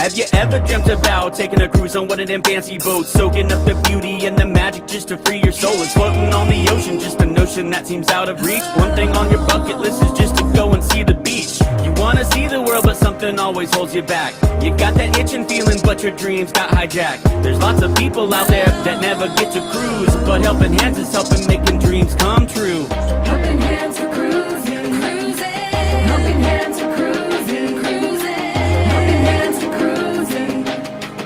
Have you ever dreamt about taking a cruise on one of them fancy boats, soaking up the beauty and the magic just to free your soul? It's floating on the ocean, just a notion that seems out of reach. One thing on your bucket list is just to go and see the beach. You wanna see the world, but something always holds you back. You got that itching feeling, but your dreams got hijacked. There's lots of people out there that never get to cruise, but helping hands is helping making dreams come true. Helping hands for cruising, cruising. Helping hands for cruising, cruising. Helping hands for cruising.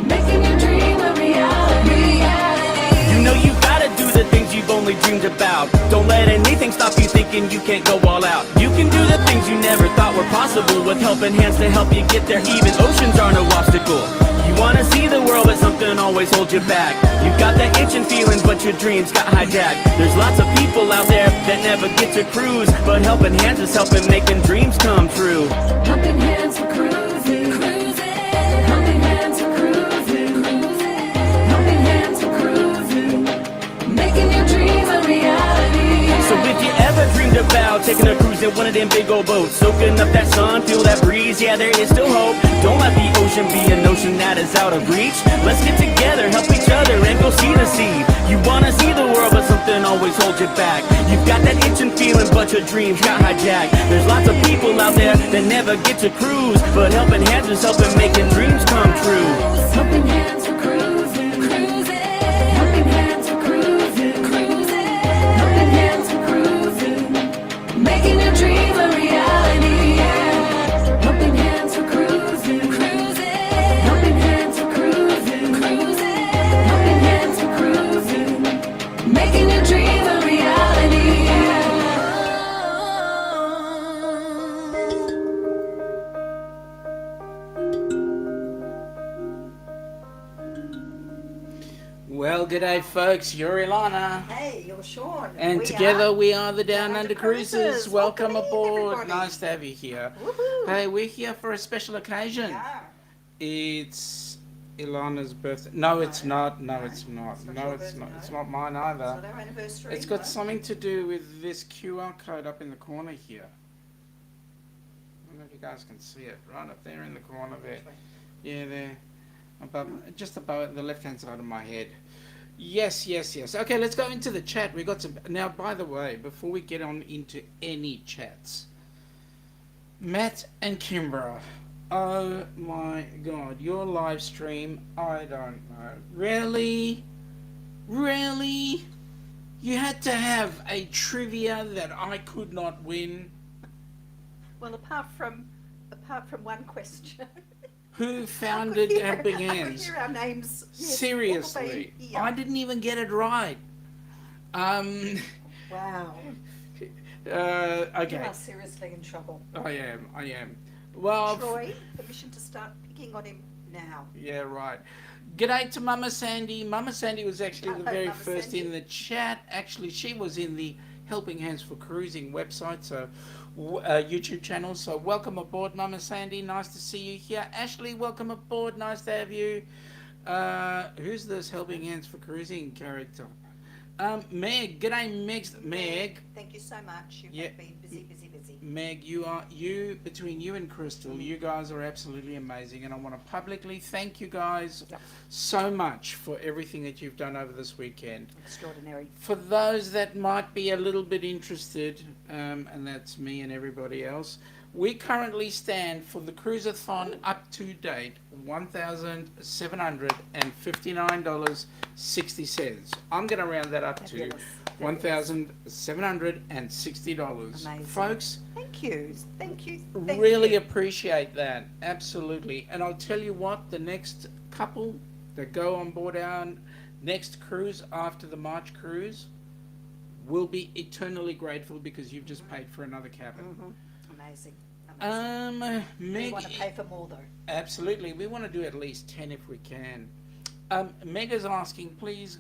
Making your dream a reality. You know you gotta do the things you've only dreamed about. Don't let anything stop you thinking you can't go all out. You can do the things you never thought were possible with helping hands to help you get there. Even oceans are no obstacle. You wanna see the world, but something always holds you back. You got that itching feeling, but your dreams got hijacked. There's lots of people out there that never get to cruise, but helping hands is helping making dreams come true. Helping hands for cruising, cruising. Helping hands for cruising, cruising. Helping hands for cruising. Making your dream a reality. So if you ever dreamed about taking a cruise in one of them big old boats, soaking up that sun, feel that breeze, yeah, there is still hope. Don't let the ocean be a notion that is out of reach. Let's get together, help each other, and go see the sea. You wanna see the world, but something always holds you back. You've got that itching feeling, but your dreams got hijacked. There's lots of people out there that never get to cruise, but helping hands is helping making dreams come true. Helping hands for cruising, cruising. Helping hands for cruising, cruising. Helping hands for cruising. Making your dream a reality. Helping hands for cruising, cruising. Helping hands for cruising, cruising. Helping hands for cruising. Making your dream a reality. Well, g'day folks, you're Ilana. Hey, you're Sean. And We together are we are the Down Down Under Under Cruisers. Cruisers. Welcome Welcome in, aboard. everybody. Nice to have you here. Woohoo. Hey, we're here for a special occasion. Yeah. It's Ilana's birthday. No, it's not. No, it's not. It's not No, your it's birthday, not. no. It's not mine It's either. not our anniversary. It's got no. something to do with this QR code up in the corner here. I don't know if you guys can see it. Right up there in the corner there. Yeah, there. Above, just above the left-hand side of my head. Yes, yes, yes. Okay, let's go into the chat. We got some. Now, by the way, before we get on into any chats, Matt and Kimbra, oh my God, your live stream, I don't know. Really? Really? You had to have a trivia that I could not win? Well, apart from one question. Who founded Helping I could Hands? hear our names. Yes, Seriously, all the way. I didn't even get it right. Wow. You Okay, are seriously in trouble. I am. Well, Troy, permission to start picking on him now. yeah, right. G'day to Mama Sandy. Mama Sandy was actually the Hello, very Mama first Sandy. in the chat. Actually, she was in the Helping Hands for Cruising website, so YouTube channel. So welcome aboard, Mama Sandy. Nice to see you here. Ashley, welcome aboard. Nice to have you. Who's this Helping Hands for Cruising character? Meg. G'day, Meg. Thank you so much. You Yeah. have been busy. Meg, between you and Crystal, you guys are absolutely amazing, and I want to publicly thank you guys Yep. so much for everything that you've done over this weekend. Extraordinary. For those that might be a little bit interested, and that's me and everybody else, we currently stand for the Cruise-a-thon up to date $1,759.60. I'm going to round that up to Fabulous. $1,760. Amazing. Folks, Thank you. really appreciate that. Absolutely. And I'll tell you what, the next couple that go on board our next cruise after the March cruise will be eternally grateful because you've just paid for another cabin. Amazing. Meg, We want to pay for more though. absolutely. We want to do at least 10 if we can. Meg is asking, please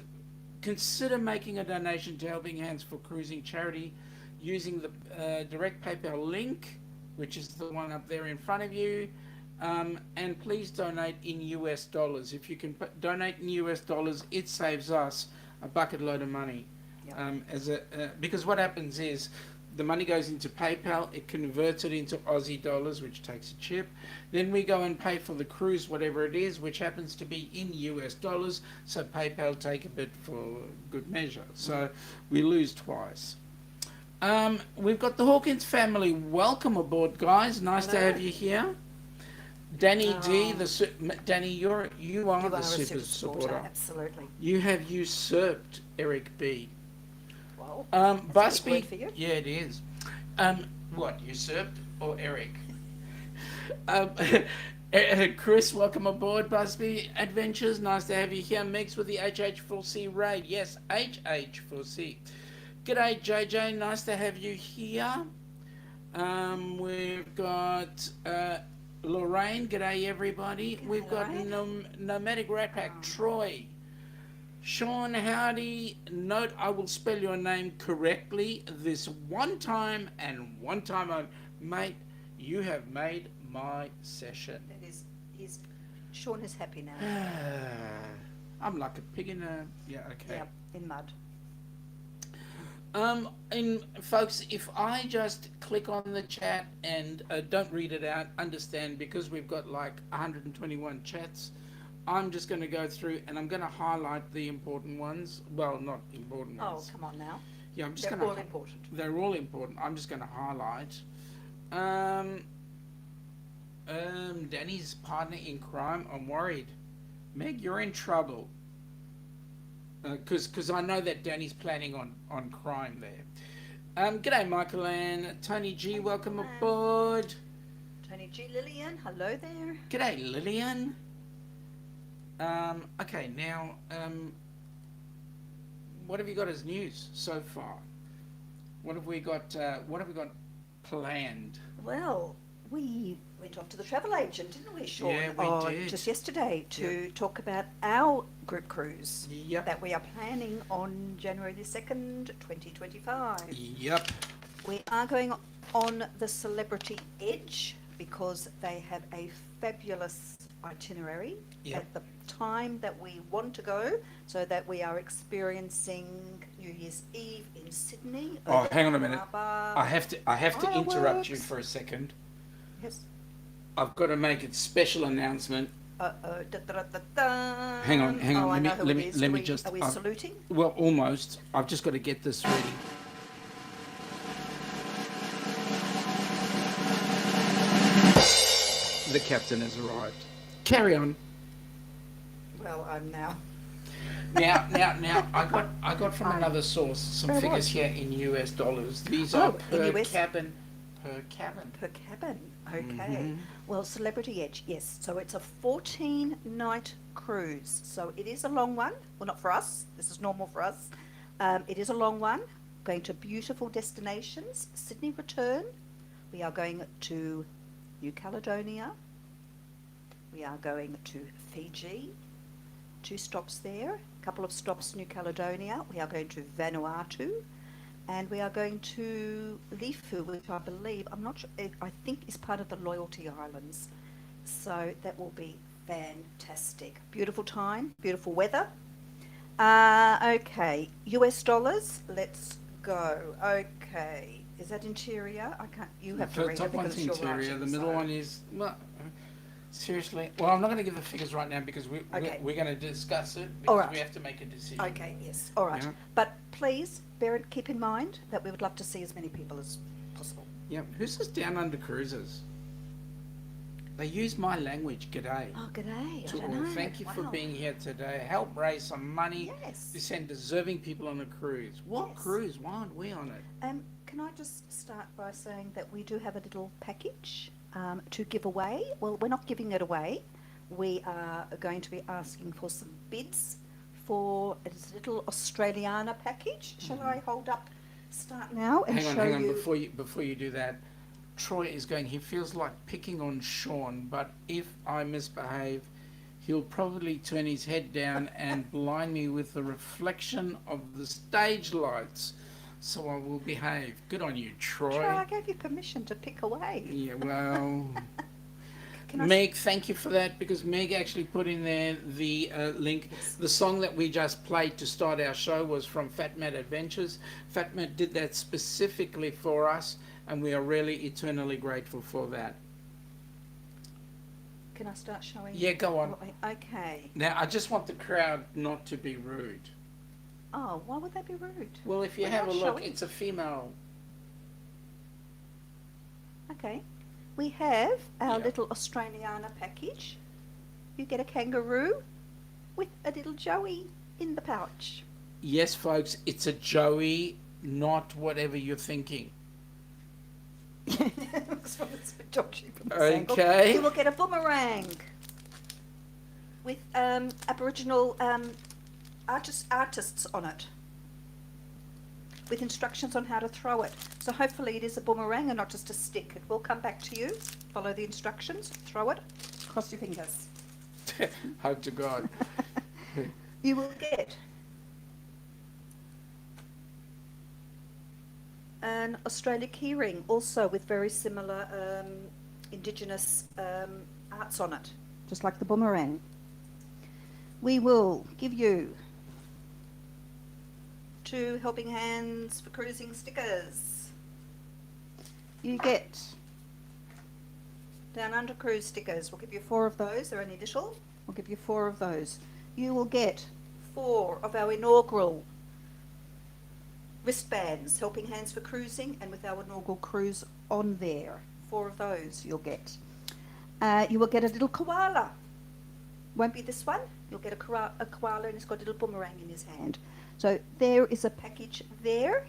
consider making a donation to Helping Hands for Cruising charity using the direct PayPal link, which is the one up there in front of you. And please donate in US dollars. If you can donate in US dollars, it saves us a bucket load of money. Yep. Because what happens is the money goes into PayPal, it converts it into Aussie dollars, which takes a chip. Then we go and pay for the cruise, whatever it is, which happens to be in US dollars, so PayPal take a bit for good measure. So we lose twice. We've got the Hawkins family. Welcome aboard, guys. Nice to Hello. have you here. Danny D, Danny, you are You are the a super supporter. absolutely. You have usurped Eric B. Well, that's a big Busby, word for you. yeah, it is. What, usurped or Eric? Chris, welcome aboard, Busby Adventures. Nice to have you here. Mix with the HH4C raid. Yes, HH4C. G'day, JJ. Nice to have you here. We've got Lorraine. G'day, everybody. G'day, We've got Lorraine. Nomadic Rat Pack. Troy. Sean Howdy, note I will spell your name correctly this one time and one time only. Mate, you have made my session. Sean is happy now. I'm like a pig in a... Yeah, okay. Yep, in mud. And folks, if I just click on the chat and don't read it out, understand, because we've got like 121 chats, I'm just going to go through and I'm going to highlight the important ones. Well, not important Oh, ones. come on now. Yeah, I'm just They're going all to... important. They're all important. I'm just going to highlight. Danny's partner in crime. I'm worried. Meg, you're in trouble. Because I know that Danny's planning on crime there. G'day, Michael and Tony G. Welcome aboard. Tony G. Lillian, hello there. G'day, Lillian. Okay, now, what have you got as news so far? What have we got planned? Well, we went off to the travel agent, didn't we, Sean? Yeah, we did. Just yesterday to talk about our group cruise Yep. that we are planning on January the 2nd, 2025. Yep. We are going on the Celebrity Edge because they have a fabulous itinerary Yep. at the time that we want to go, so that we are experiencing New Year's Eve in Sydney. Oh, over hang on a at minute. Harbour. I have to interrupt you Fireworks. for a second. Yes. I've got to make a special announcement. Uh-oh. Da, da, da, da, da. Hang on. Oh, I know who let it me is. let Are me we- just. Are we I've- saluting? Well, almost. I've just got to get this ready. The captain has arrived. Carry on. Well, I'm now. Now, I got from another source some Very figures much. here in US dollars. These Oh, are in per US? cabin. Per cabin. Per cabin. Okay. Mhm. Well, Celebrity Edge, yes. So it's a 14-night cruise. So it is a long one. Well, not for us. This is normal for us. It is a long one. Going to beautiful destinations. Sydney return. We are going to New Caledonia. We are going to Fiji. 2 stops there. A couple of stops New Caledonia. We are going to Vanuatu. And we are going to Lifu, which I believe, I'm not sure, I think is part of the Loyalty Islands. So that will be fantastic. Beautiful time, beautiful weather. Okay, US dollars, let's go. Okay, is that interior? I can't, you have to The read it top one's because you're interior. writing, The middle so- one is seriously. Well, I'm not going to give the figures right now because Okay. we're going to discuss it because All right. we have to make a decision. Okay, yes, all right. Yeah. But please, keep in mind that we would love to see as many people as possible. Yeah. Who's this Down Under Cruisers? They use my language. G'day. Oh, g'day. I To don't all. know. Thank you for Wow. being here today. Help raise some money Yes. to send deserving people on a cruise. What Yes. cruise? Why aren't we on it? Can I just start by saying that we do have a little package to give away? Well, we're not giving it away. We are going to be asking for some bids for a little Australiana package. Shall I start now and Hang show on. you? Before you do that, Troy is going. He feels like picking on Sean, but if I misbehave, he'll probably turn his head down and blind me with the reflection of the stage lights. So I will behave. Good on you, Troy. Troy, I gave you permission to pick away. Yeah, well, can I Meg, thank you for that, because Meg actually put in there the link. The song that we just played to start our show was from FatMat Adventures. FatMat did that specifically for us, and we are really eternally grateful for that. Can I start showing? Yeah, go on. Okay. Now, I just want the crowd not to be rude. Oh, why would they be rude? Well, if you We're have a not look, showing. it's a female. Okay. We have our Yeah. little Australiana package. You get a kangaroo with a little Joey in the pouch. Yes, folks, it's a Joey, not whatever you're thinking. Looks from this dodgy from this angle. Okay. You will get a boomerang with Aboriginal artists on it, with instructions on how to throw it. So hopefully it is a boomerang and not just a stick. It will come back to you. Follow the instructions, throw it, cross your fingers. Hope to God. You will get an Australia keyring, also with very similar Indigenous arts on it, just like the boomerang. We will give you 2 Helping Hands for Cruising stickers. You get Down Under Cruise stickers. We'll give you 4 of those. They're only little. We'll give you 4 of those. You will get 4 of our inaugural wristbands, Helping Hands for Cruising, and with our inaugural cruise on there. 4 of those you'll get. You will get a little koala. Won't be this one. You'll get a koala, and he's got a little boomerang in his hand. So there is a package there,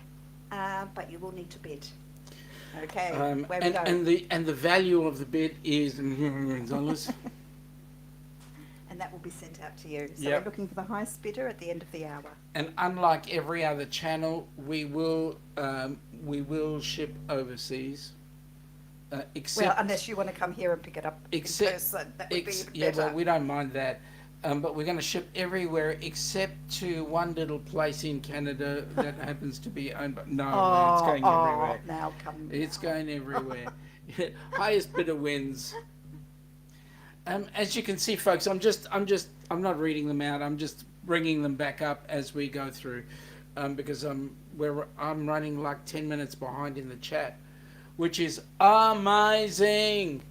but you will need to bid. Okay, where we go. And the value of the bid is dollars. And that will be sent out to you. So Yep. we're looking for the highest bidder at the end of the hour. And unlike every other channel, we will ship overseas. Except, Well, unless you want to come here and pick it up in person, that would be better. yeah, well, we don't mind that. But we're going to ship everywhere except to one little place in Canada that happens to be owned by... No, it's going everywhere. Now come. It's going everywhere. Highest bidder wins. As you can see, folks, I'm not reading them out. I'm just bringing them back up as we go through, because I'm running like 10 minutes behind in the chat, which is amazing.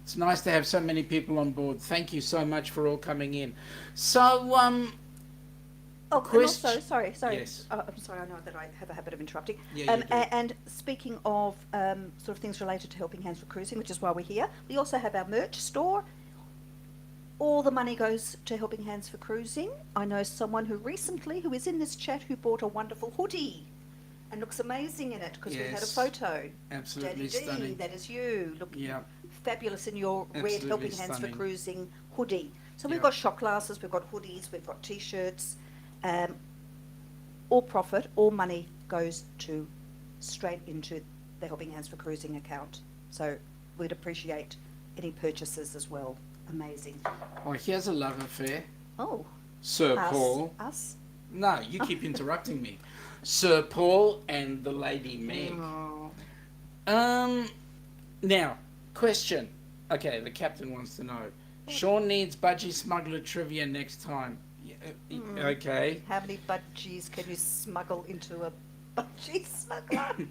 It's nice to have so many people on board. Thank you so much for all coming in. So, Oh, and also, sorry. Yes. I'm sorry, I know that I have a habit of interrupting. Yeah, you do. And speaking of sort of things related to Helping Hands for Cruising, which is why we're here, we also have our merch store. All the money goes to Helping Hands for Cruising. I know someone who is in this chat, who bought a wonderful hoodie and looks amazing in it, because we had a Yes. photo. Absolutely Daddy D, stunning. that is you, looking Yeah. fabulous in your red Absolutely Helping Hands stunning. for Cruising hoodie. So we've Yeah. got shot glasses, we've got hoodies, we've got t-shirts. All profit, all money goes straight into the Helping Hands for Cruising account. So we'd appreciate any purchases as well. Amazing. Oh, here's a love affair. Oh, Sir us, Paul. us. No, you keep interrupting me. Sir Paul and the Lady Meg. Oh. Now, question. Okay, the captain wants to know. Sean needs budgie smuggler trivia next time. Yeah, okay. How many budgies can you smuggle into a budgie smuggler?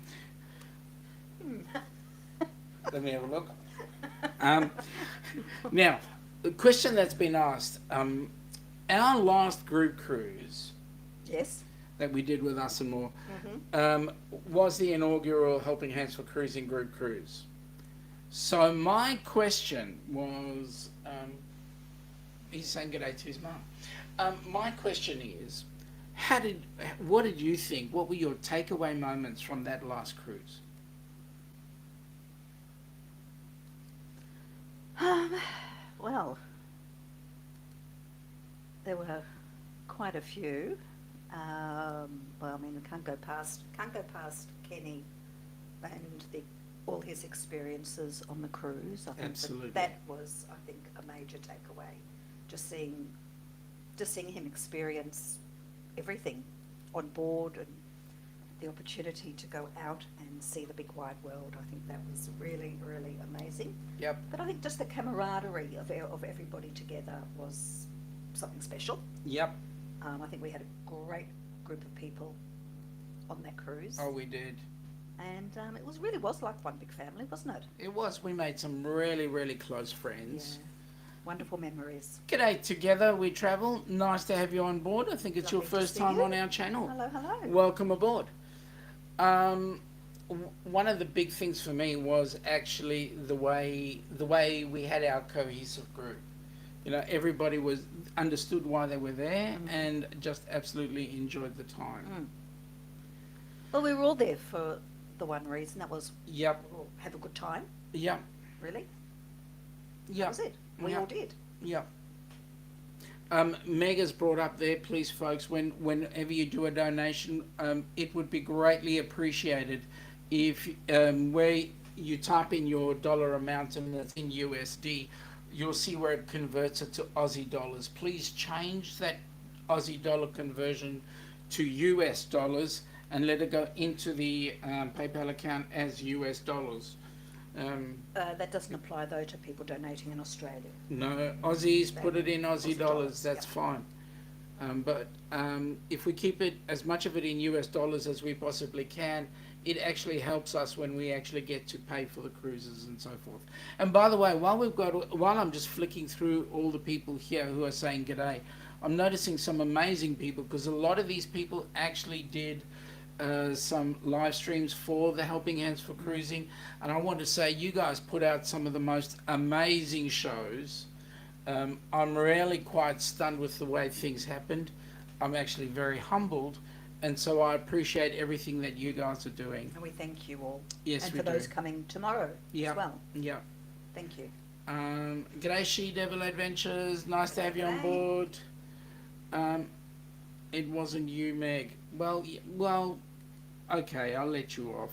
Let me have a look. Now, the question that's been asked. Our last group cruise Yes. that we did with Us and More was the inaugural Helping Hands for Cruising group cruise. So my question was, he's saying good day to his mum. My question is, what did you think? What were your takeaway moments from that last cruise? Well, there were quite a few. Well, I mean, we can't go past Kenny and all his experiences on the cruise. I think Absolutely. that was, I think, a major takeaway. Just seeing him experience everything on board, the opportunity to go out and see the big wide world. I think that was really, really amazing. Yep. But I think just the camaraderie of everybody together was something special. Yep. I think we had a great group of people on that cruise. Oh, we did. And it really was like one big family, wasn't it? It was. We made some really, really close friends. Yeah. Wonderful memories. G'day together, we travel. Nice to have you on board. I think it's your Lovely to first see time you. on our channel. Hello, hello. Welcome aboard. One of the big things for me was actually the way we had our cohesive group. You know, everybody was understood why they were there and just absolutely enjoyed the time. Well, we were all there for the one reason. That was Yep. we'll have a good time, Yep. really. That Yep. was it. We Yep. all did. Yep. Meg has brought up there, please, folks, whenever you do a donation, it would be greatly appreciated if where you type in your dollar amount and it's in USD, you'll see where it converts it to Aussie dollars. Please change that Aussie dollar conversion to US dollars and let it go into the PayPal account as US dollars. That doesn't apply, though, to people donating in Australia. No, Aussies, put it in Aussie Aussie dollars, dollars, that's yeah. fine. But if we keep it, as much of it in US dollars as we possibly can, it actually helps us when we actually get to pay for the cruises and so forth. And by the way, while I'm just flicking through all the people here who are saying g'day, I'm noticing some amazing people, because a lot of these people actually did some live streams for the Helping Hands for Cruising, and I want to say you guys put out some of the most amazing shows. I'm really quite stunned with the way things happened. I'm actually very humbled, and so I appreciate everything that you guys are doing. And we thank you all. Yes, and we for those do. coming tomorrow Yeah. as well. Yeah. Thank you. G'day, She Devil Adventures. Nice to have you on G'day. board. It wasn't you, Meg. Well, okay, I'll let you off.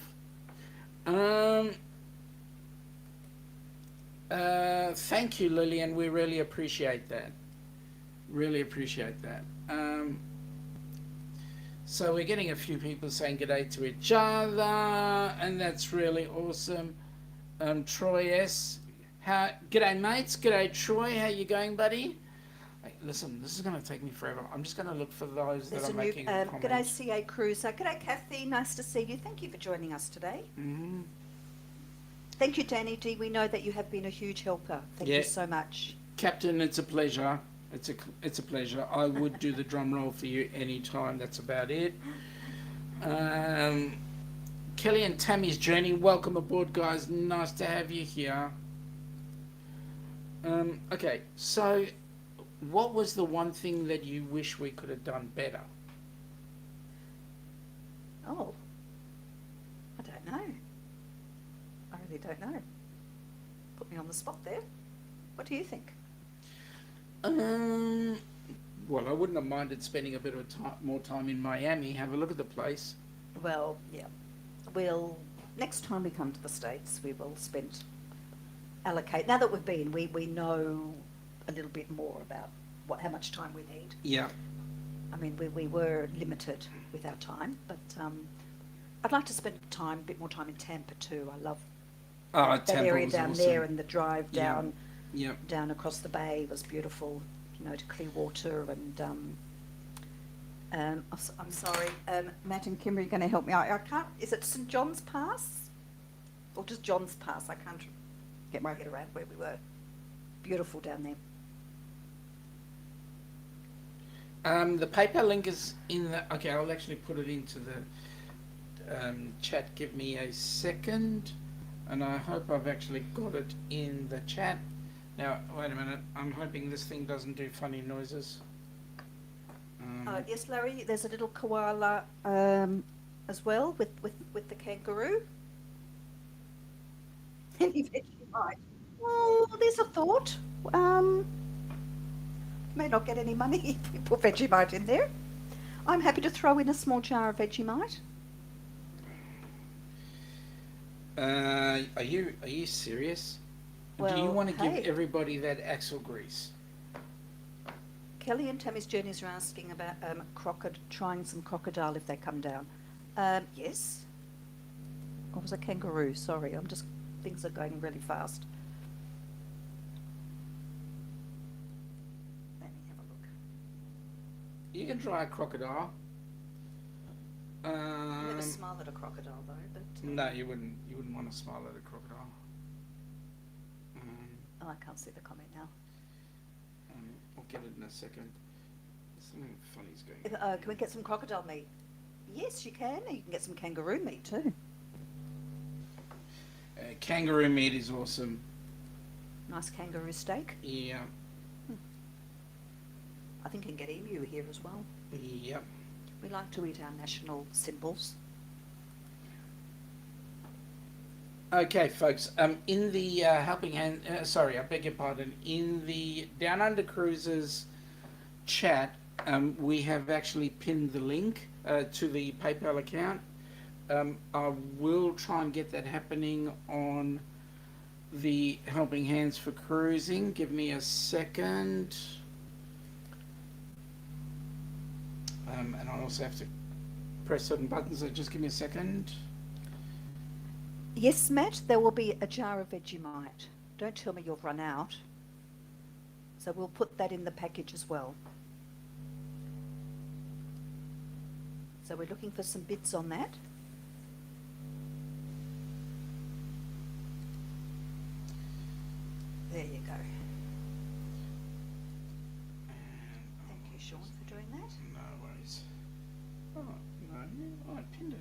Thank you, Lillian. We really appreciate that. Really appreciate that. So we're getting a few people saying g'day to each other, and that's really awesome. Troy S. G'day, mates. G'day, Troy. How you going, buddy? Hey, listen, this is going to take me forever. I'm just going to look for those There's that a are new, making g'day comments. CA Cruiser. G'day Kathy, nice to see you. Thank you for joining us today. Mhm. Thank you, Danny D. We know that you have been a huge helper. Thank Yeah. you so much. Captain, it's a pleasure. It's a pleasure. I would do the drum roll for you anytime. That's about it. Kelly and Tammy's Journey, welcome aboard, guys. Nice to have you here. Okay, so what was the one thing that you wish we could have done better? Oh, I don't know. I really don't know. Put me on the spot there. What do you think? Well, I wouldn't have minded spending a bit of more time in Miami. Have a look at the place. Well, yeah. Next time we come to the States, we will allocate. Now that we've been, we know a little bit more about how much time we need. Yeah. I mean, we were limited with our time, but I'd like to spend a bit more time in Tampa too. I love that Tampa area was down awesome. there, and the drive Yeah. down Yep. down across the bay was beautiful. You know, to Clearwater and I'm sorry, Matt and Kim, are you going to help me? I can't. Is it St John's Pass or just John's Pass? I can't get my head around where we were. Beautiful down there. The PayPal link is in the... Okay, I'll actually put it into the chat. Give me a second. And I hope I've actually got it in the chat. Now, wait a minute. I'm hoping this thing doesn't do funny noises. Yes, Larry, there's a little koala as well with the kangaroo. Any Vegemite? Well, there's a thought. May not get any money if we put Vegemite in there. I'm happy to throw in a small jar of Vegemite. Are you serious? Do you Well, want to hey. give everybody that axle grease? Kelly and Tammy's Journeys are asking about trying some crocodile if they come down. Yes. Or was it kangaroo? Sorry, things are going really fast. Let me have a look. You can try a crocodile. I never smile at a crocodile though, but... No, you wouldn't. You wouldn't want to smile at a crocodile. Oh, I can't see the comment now. I'll get it in a second. Something funny's going on. Can we get some crocodile meat? Yes, you can. You can get some kangaroo meat too. Kangaroo meat is awesome. Nice kangaroo steak. Yeah. I think you can get emu here as well. Yep. We like to eat our national symbols. Okay, folks. In the helping hand, sorry, I beg your pardon. In the Down Under Cruises chat, we have actually pinned the link to the PayPal account. I will try and get that happening on the Helping Hands for Cruising. Give me a second. And I also have to press certain buttons, so just give me a second. Yes, Matt, there will be a jar of Vegemite. Don't tell me you've run out. So we'll put that in the package as well. So we're looking for some bids on that. There you go. Thank you, Sean, for doing that. No worries. Oh, no, I pinned it.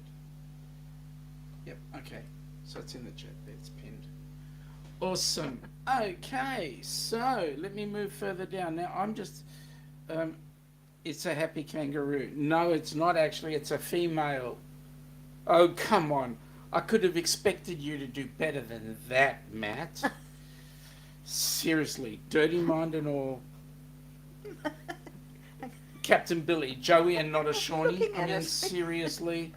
Yep, okay. So it's in the chat there, it's pinned. Awesome. Okay, so let me move further down. Now I'm just, it's a happy kangaroo. No, it's not actually, it's a female. Oh, come on. I could have expected you to do better than that, Matt. Seriously, dirty mind and all. Captain Billy, Joey and not a Shawnee. Looking I at mean, it. seriously.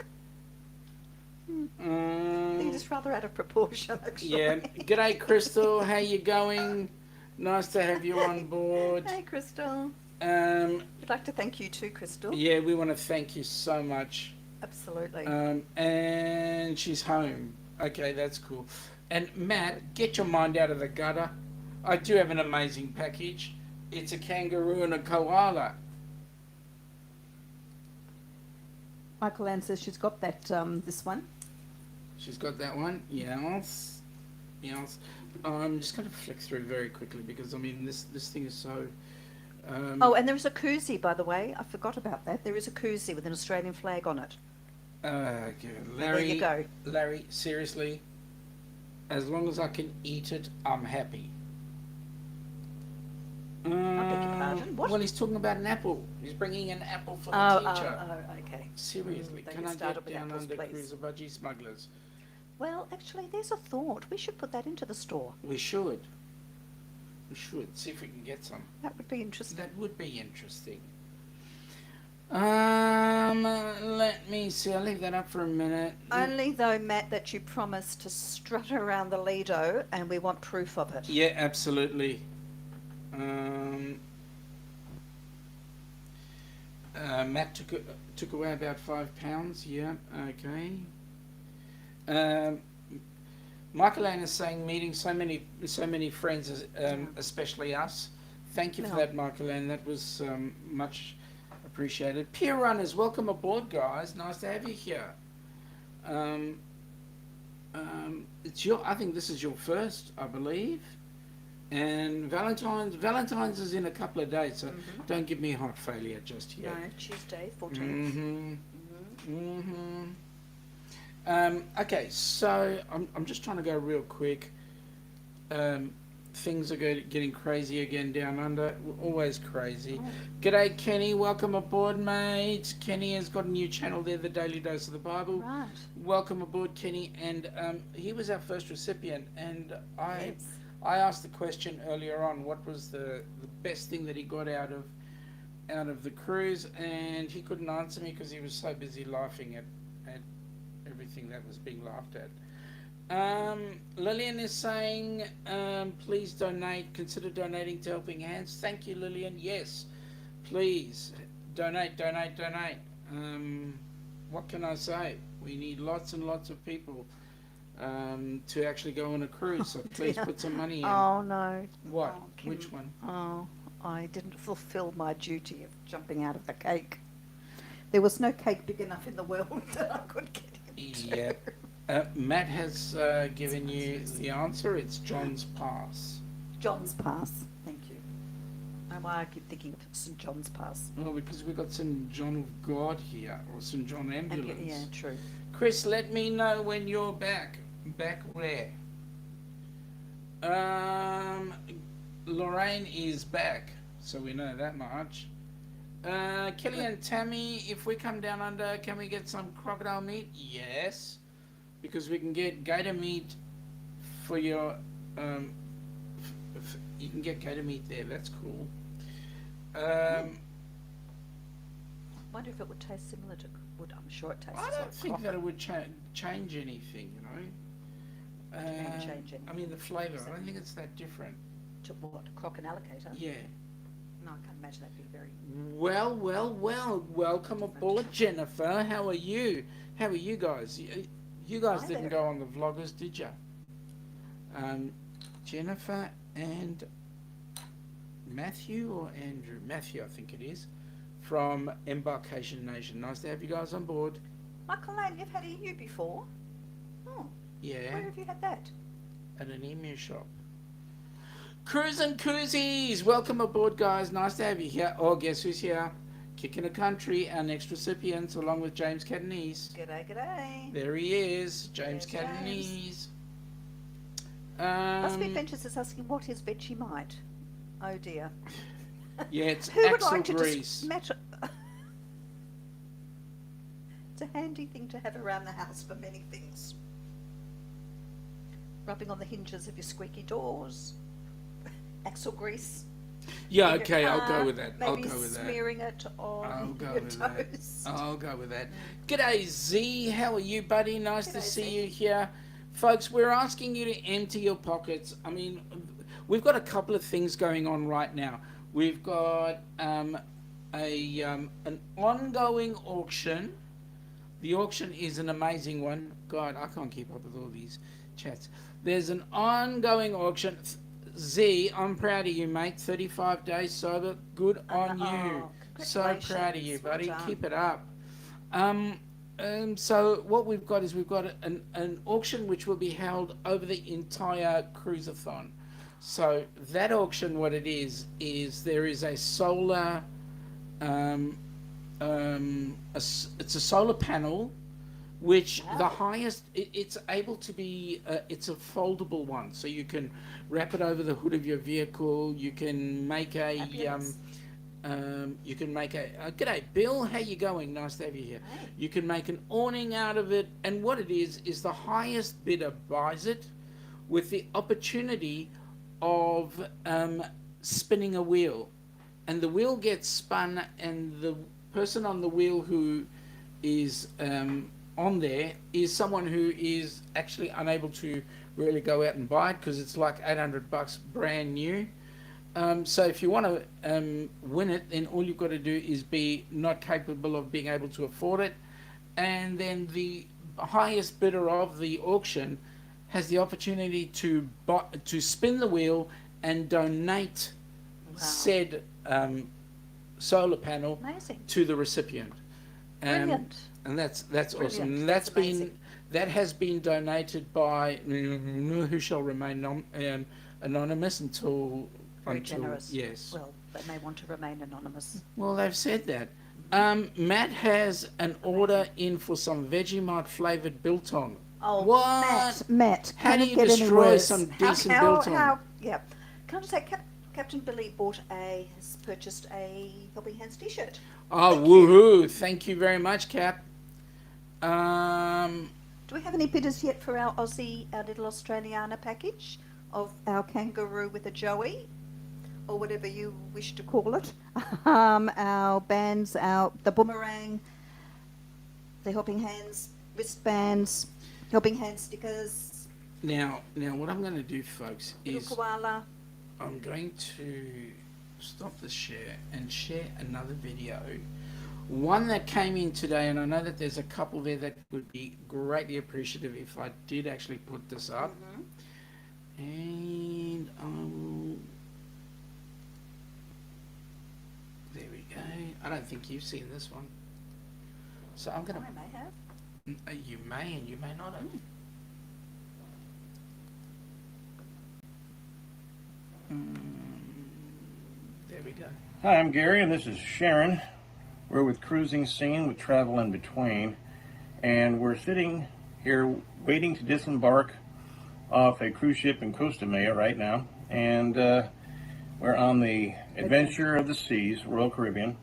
I think it's rather out of proportion, actually. Yeah. G'day, Crystal. How you going? Nice to have you on board. Hey, Crystal. Um, We'd like to thank you too, Crystal. yeah, we want to thank you so much. Absolutely. And she's home. Okay, that's cool. And Matt, get your mind out of the gutter. I do have an amazing package. It's a kangaroo and a koala. Michael Ann says she's got that, this one. She's got that one. Yes. Yes. I'm just going to flick through very quickly because, I mean, this thing is so... Oh, and there is a koozie, by the way. I forgot about that. There is a koozie with an Australian flag on it. Larry, There you go. Larry, seriously, as long as I can eat it, I'm happy. I beg your pardon. What? Well, he's talking about an apple. He's bringing an apple for the Oh, teacher. okay. Seriously, Don't can get I started get with down apples, under please. Cruise a Budgie Smugglers? Well, actually, there's a thought. We should put that into the store. We should. We should. See if we can get some. That would be interesting. That would be interesting. Let me see. I'll leave that up for a minute. Only though, Matt, that you promised to strut around the Lido, and we want proof of it. Yeah, absolutely. Matt took away about £5. Yeah, okay. Michael Ann is saying meeting so many friends, especially us. Thank you for No. that, Michael Ann. That was much appreciated. Pier runners, welcome aboard, guys. Nice to have you here. I think this is your first, I believe. And Valentine's is in a couple of days, so don't give me heart failure just yet. No, Tuesday, 14th. Okay, so I'm just trying to go real quick. Things are getting crazy again down under. Always crazy. G'day, Kenny. Welcome aboard, mate. Kenny has got a new channel there, the Daily Dose of the Bible. Right. Welcome aboard, Kenny. And he was our first recipient, and Yes. I asked the question earlier on, what was the best thing that he got out of the cruise, and he couldn't answer me because he was so busy laughing at everything that was being laughed at. Lillian is saying, please consider donating to Helping Hands. Thank you, Lillian. Yes, please, donate. what can I say? We need lots and lots of people to actually go on a cruise. So please put some money in. Oh no. What? Oh, Kim. Which one? Oh, I didn't fulfil my duty of jumping out of the cake. There was no cake big enough in the world that I could get into. Yeah. Matt has given you the answer. It's John's Pass. John's Pass. Thank you. And why I keep thinking of St John's Pass. Well, because we've got St John of God here, or St John Ambulance. Yeah, true. Chris, let me know when you're back. Back where? Lorraine is back, so we know that much. Kelly and Tammy, if we come down under, can we get some crocodile meat? Yes, because we can get gator meat for your. You can get gator meat there. That's cool. I wonder if it would taste similar to. I'm sure it tastes. I don't like think croc. that it would change anything, you know. Won't change anything. I mean, the flavour. I don't think it's that different. To what? Croc and alligator? Yeah. No, I can't imagine that being very. Well. Welcome aboard, Jennifer. How are you? How are you guys? You guys Hi didn't there. go on the vloggers, did you? Jennifer and Matthew or Andrew? Matthew, I think it is, from Embarkation Nation. Nice to have you guys on board. Michael Lane, you've had EU before? Oh, Yeah, where have you had that? at an emu shop. Cruise and Koozies, welcome aboard, guys. Nice to have you here. Oh, guess who's here? Kicking the country, our next recipients, along with James Catanese. G'day, g'day. There he is, James There's Catanese. Must be Ventures is asking what is Vegemite? Oh dear. Yeah, it's Who would axle like to grease. It's a handy thing to have around the house for many things. Rubbing on the hinges of your squeaky doors. Axle grease. Yeah, in your okay, I'll car, go with that. I'll Maybe go with that. smearing it I'll on go your with that. toes. I'll go with that. G'day, Z. How are you, buddy? Nice to G'day, see Z. you here. Folks, we're asking you to empty your pockets. I mean, we've got a couple of things going on right now. We've got an ongoing auction. The auction is an amazing one. God, I can't keep up with all these chats. There's an ongoing auction. Z, I'm proud of you, mate. 35 days sober. Good on you. So proud of you, buddy. Well done. Keep it up. So what we've got is we've got an auction which will be held over the entire Cruise-a-thon. So that auction, what it is there is a solar, it's a solar panel, which the highest, it's able to be, it's a foldable one, so you can wrap it over the hood of your vehicle. You can make a, g'day Bill, how you going? Nice to have you here. Hey. You can make an awning out of it, and what it is the highest bidder buys it with the opportunity of spinning a wheel, and the wheel gets spun, and the person on the wheel who is on there is someone who is actually unable to really go out and buy it because it's like $800 brand new. So if you want to win it, then all you've got to do is be not capable of being able to afford it, and then the highest bidder of the auction has the opportunity to spin the wheel and donate said solar panel Amazing. to the recipient. Brilliant. And that's awesome. Brilliant. And That's amazing. that has been donated by who shall remain anonymous until Very generous. Yes. Well, they may want to remain anonymous. Well, they've said that. Matt has an order in for some Vegemite flavored biltong. Oh, What? Matt, How can do it you get any destroy worse? some decent biltong? Yeah. Can I just say, Captain Billy has purchased a Helping Hands t-shirt. Oh, Thank you. woohoo! Thank you very much, Cap. Do we have any bidders yet for our little Australiana package of our kangaroo with a joey, or whatever you wish to call it? Our bands, the boomerang, the Helping Hands wristbands, Helping Hands stickers, Now, what I'm going to do, folks, little is koala. I'm going to stop the share and share another video One that came in today, and I know that there's a couple there that would be greatly appreciative if I did actually put this up. And there we go. I don't think you've seen this one. So I'm going I may have. to... You may and you may not have. There we go. Hi, I'm Gary, and this is Sharon. We're with Cruising Scene with Travel in Between, and we're sitting here waiting to disembark off a cruise ship in Costa Maya right now, and we're on the Adventure of the Seas, Royal Caribbean.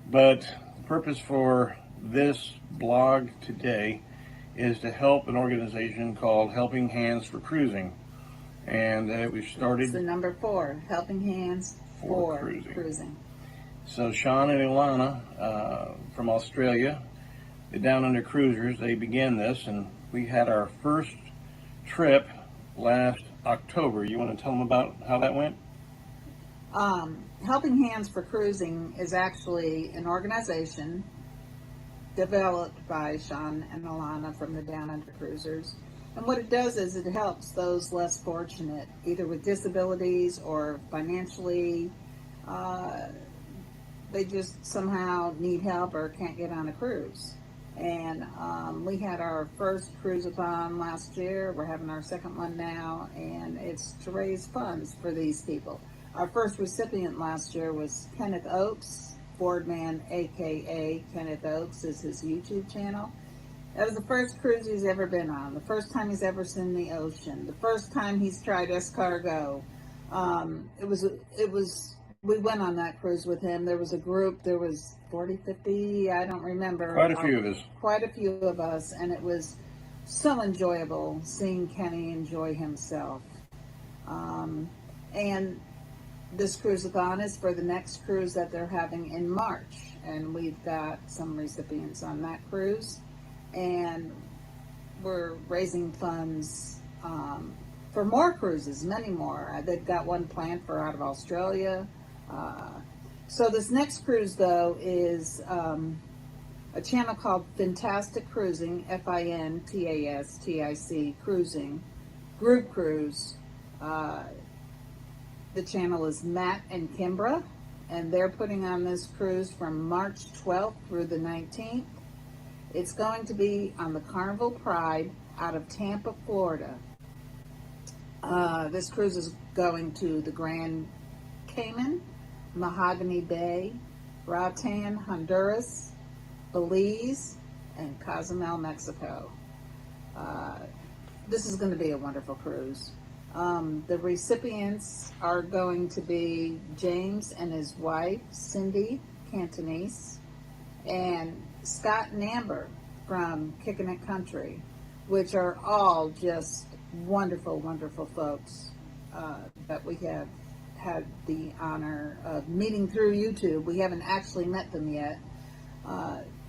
But the purpose for this blog today is to help an organization called Helping Hands for Cruising, and it was started. It's the number 4, Helping Hands For for cruising. cruising. So Sean and Ilana from Australia, the Down Under Cruisers, they began this, and we had our first trip last October. You want to tell them about how that went? Helping Hands for Cruising is actually an organization developed by Sean and Alana from the Down Under Cruisers. And what it does is it helps those less fortunate, either with disabilities or financially, they just somehow need help or can't get on a cruise. And we had our first Cruise-a-thon last year. We're having our second one now, and it's to raise funds for these people. Our first recipient last year was Kenneth Oakes, Boardman, aka Kenneth Oakes is his YouTube channel. That was the first cruise he's ever been on, the first time he's ever seen the ocean, the first time he's tried escargot. We went on that cruise with him. There was a group, there was 40, 50, I don't remember. Quite a few of us. Quite a few of us, and it was so enjoyable seeing Kenny enjoy himself. And this cruise-a-thon is for the next cruise that they're having in March, and we've got some recipients on that cruise, and we're raising funds for more cruises, many more. They've got one planned for out of Australia. So this next cruise, though, is a channel called Fintastic Cruising, Fintastic Cruising, Group Cruise. The channel is Matt and Kimbra, and they're putting on this cruise from March 12th through the 19th. It's going to be on the Carnival Pride out of Tampa, Florida. This cruise is going to the Grand Cayman, Mahogany Bay, Roatan, Honduras, Belize, and Cozumel, Mexico. This is going to be a wonderful cruise. The recipients are going to be James and his wife, Cindy Cantonese, and Scott and Amber from Kickin' It Country, which are all just wonderful, wonderful folks that we have had the honor of meeting through YouTube. We haven't actually met them yet.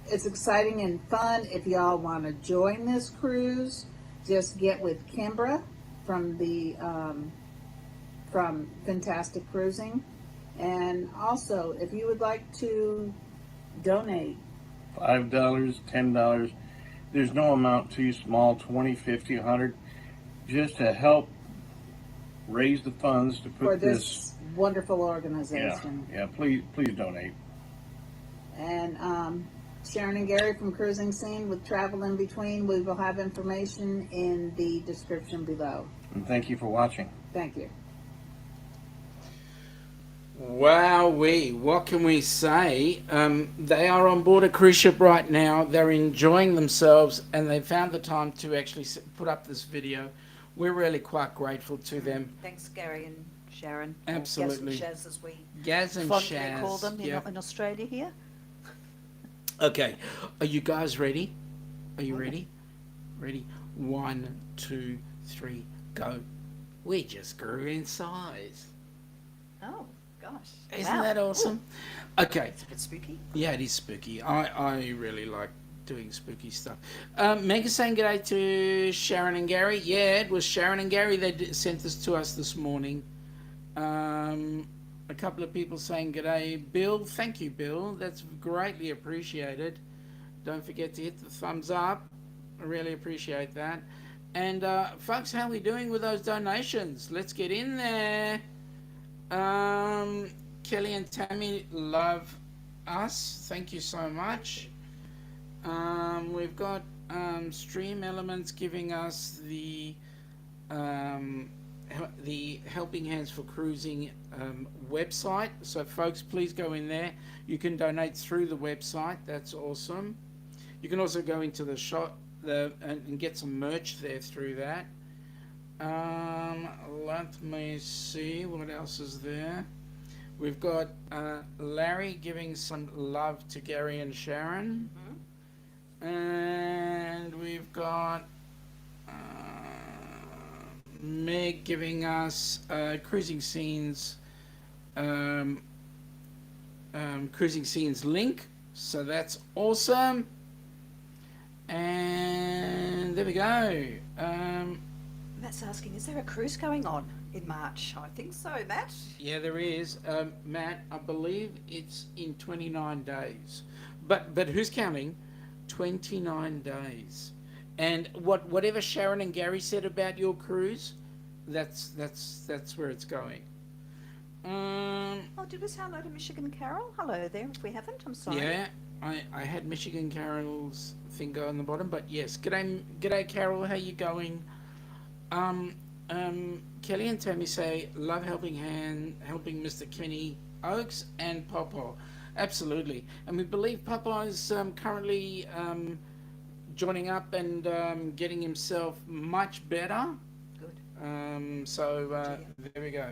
It's exciting and fun. If y'all want to join this cruise, just get with Kimbra from the from Fantastic Cruising. And also, if you would like to donate, $5, $10. There's no amount too small, 20, 50, 100, just to help raise the funds to put for this wonderful organization. Yeah, please donate. And Sharon and Gary from Cruising Scene with Travel in Between, we will have information in the description below. And thank you for watching. Thank you. Wowee, what can we say? They are on board a cruise ship right now. They're enjoying themselves, and they found the time to actually put up this video. We're really quite grateful to them. Thanks, Gary and Sharon. Absolutely. Or Gaz and Shaz, as we Gaz and fondly Shaz. call them Yeah. in Australia here. Okay, are you guys ready? Are you ready? Ready? 1, 2, 3, go. We just grew in size. Oh, gosh. Isn't Wow. that awesome? Okay. It's a bit spooky. Yeah, it is spooky. I really like doing spooky stuff. Meg is saying g'day to Sharon and Gary. Yeah, it was Sharon and Gary. They sent this to us this morning. a couple of people saying g'day, Bill. Thank you, Bill. That's greatly appreciated. Don't forget to hit the thumbs up. I really appreciate that. And folks, how are we doing with those donations? Let's get in there. Kelly and Tammy love us. Thank you so much. We've got Stream Elements giving us the Helping Hands for Cruising website. So folks, please go in there. You can donate through the website. That's awesome. You can also go into the shop and get some merch there through that. Let me see what else is there. We've got Larry giving some love to Gary and Sharon. And we've got Meg giving us Cruising Scenes link. So that's awesome. And there we go. Matt's asking, is there a cruise going on in March? I think so, Matt. Yeah, there is. Matt, I believe it's in 29 days. But who's counting? 29 days. And whatever Sharon and Gary said about your cruise, that's where it's going. Oh, did we say hello to Michigan Carol? Hello there. If we haven't, I'm sorry. Yeah, I had Michigan Carol's thing go on the bottom, but yes. G'day Carol, how you going? Kelly and Tammy say love helping Mr. Kenny Oakes and Papa. Absolutely, and we believe Papa is currently joining up and getting himself much better. Good. So there we go.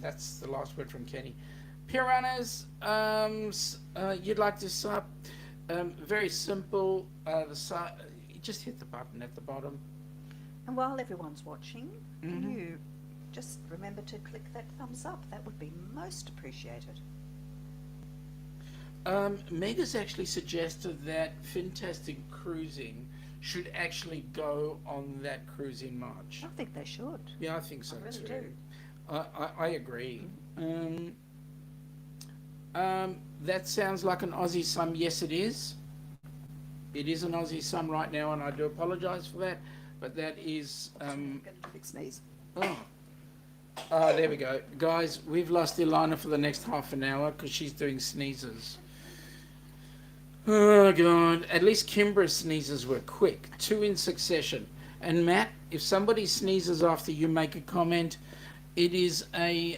That's the last word from Kenny. Peer runners, you'd like to sub? Very simple. You just hit the button at the bottom. And while everyone's watching, can you just remember to click that thumbs up? That would be most appreciated. Meg has actually suggested that Fintastic Cruising should actually go on that cruise in March. I think they should. Yeah, I think so I really too. do. I agree. That sounds like an Aussie sum. Yes, it is. It is an Aussie sum right now, and I do apologise for that. But that is. Big sneeze. There we go, guys. We've lost Ilana for the next half an hour because she's doing sneezes. Oh God! At least Kimbra's sneezes were quick, 2 in succession. And Matt, if somebody sneezes after you make a comment, it is a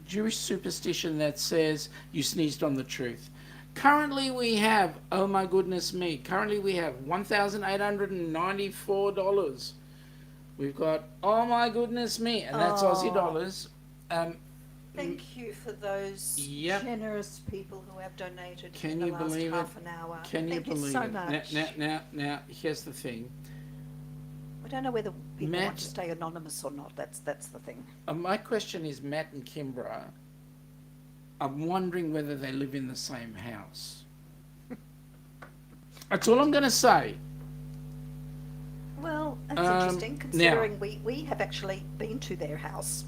Jewish superstition that says you sneezed on the truth. Currently we have, oh my goodness me, currently we have $1,894. We've got, oh my goodness me, and that's Aussie dollars. Thank you for those generous people who have donated Can in the you last believe half it? an hour. Can you Thank believe you so it? much. Now, here's the thing. I don't know whether people Matt- want to stay anonymous or not. That's the thing. My question is, Matt and Kimbra, I'm wondering whether they live in the same house. That's all I'm going to say. Well, that's Um, interesting considering we have actually been to their house.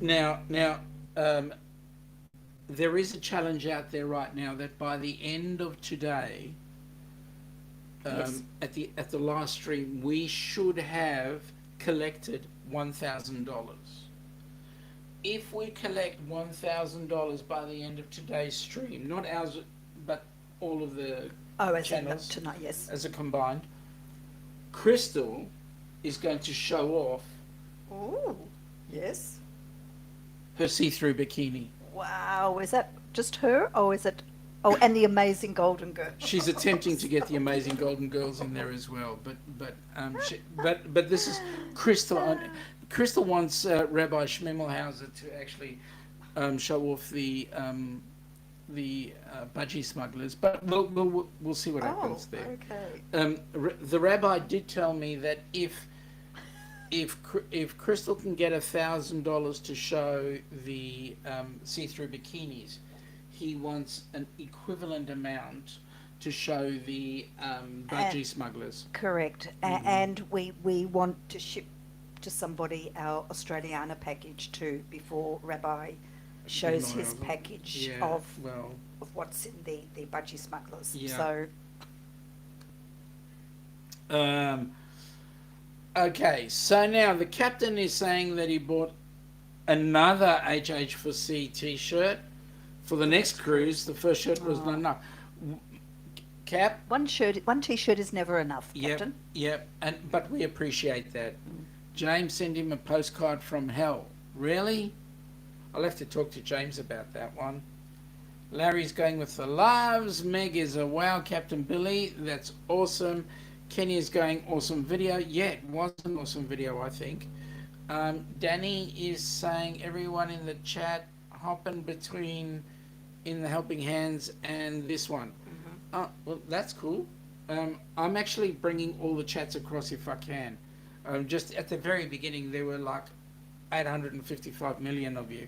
Now, there is a challenge out there right now that by the end of today, Yes. at the last stream, we should have collected $1,000. If we collect $1,000 by the end of today's stream, not ours, but all of the Oh, as in channels tonight, yes. as a combined, Crystal is going to show off Oh, yes. her see-through bikini. Wow, is that just her, or is it? Oh, and the amazing Golden Girl. She's attempting to get the amazing Golden Girls in there as well, but this is Crystal. Crystal wants Rabbi Schmimmelhauser to actually show off the budgie smugglers, but we'll see what happens there. Okay. The rabbi did tell me that if Crystal can get $1,000 to show the see-through bikinis, he wants an equivalent amount to show the budgie smugglers. Correct. And we want to ship to somebody our Australiana package too before Rabbi shows denial his of- package yeah, of well, what's in the budgie smugglers. Yeah. So okay, so now the captain is saying that he bought another HH4C t-shirt for the next cruise. The first shirt was not enough. Cap, one t-shirt is never enough, Captain. Yep, but we appreciate that. James sent him a postcard from hell. Really? I'll have to talk to James about that one. Larry's going with the loves. Meg is a wow, Captain Billy. That's awesome. Kenny is going awesome video. Yeah, it was an awesome video, I think. Danny is saying everyone in the chat hopping between in the helping hands and this one. Oh, well, that's cool. I'm actually bringing all the chats across if I can. Just at the very beginning, there were like 855 million of you.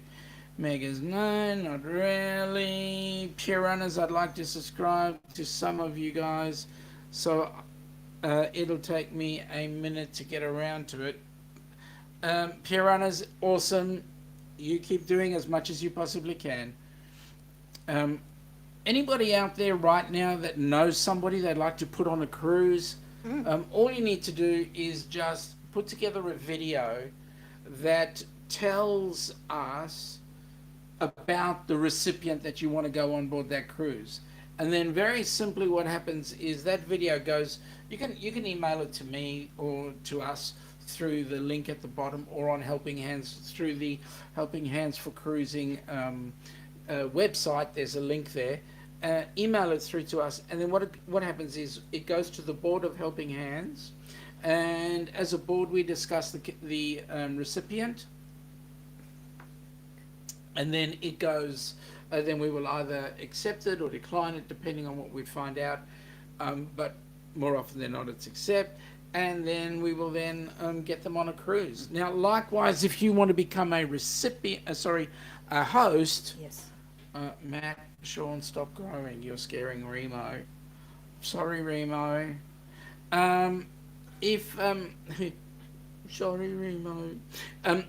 Megas, no, not really. Pure Runners, I'd like to subscribe to some of you guys. So it'll take me a minute to get around to it. Pure Runners, awesome. You keep doing as much as you possibly can. Anybody out there right now that knows somebody they'd like to put on a cruise, all you need to do is just put together a video that tells us about the recipient that you want to go on board that cruise. And then very simply what happens is that video goes, you can email it to me or to us through the link at the bottom, or on Helping Hands through the Helping Hands for Cruising website. There's a link there. Email it through to us, and then what happens is it goes to the board of Helping Hands, and as a board we discuss the recipient, and then it goes. Then we will either accept it or decline it, depending on what we find out. But more often than not, it's accept, and then we will then get them on a cruise. Now, likewise, if you want to become a a host. Yes. Matt, Sean, stop growing. You're scaring Remo. Sorry, Remo. Sorry, Remo.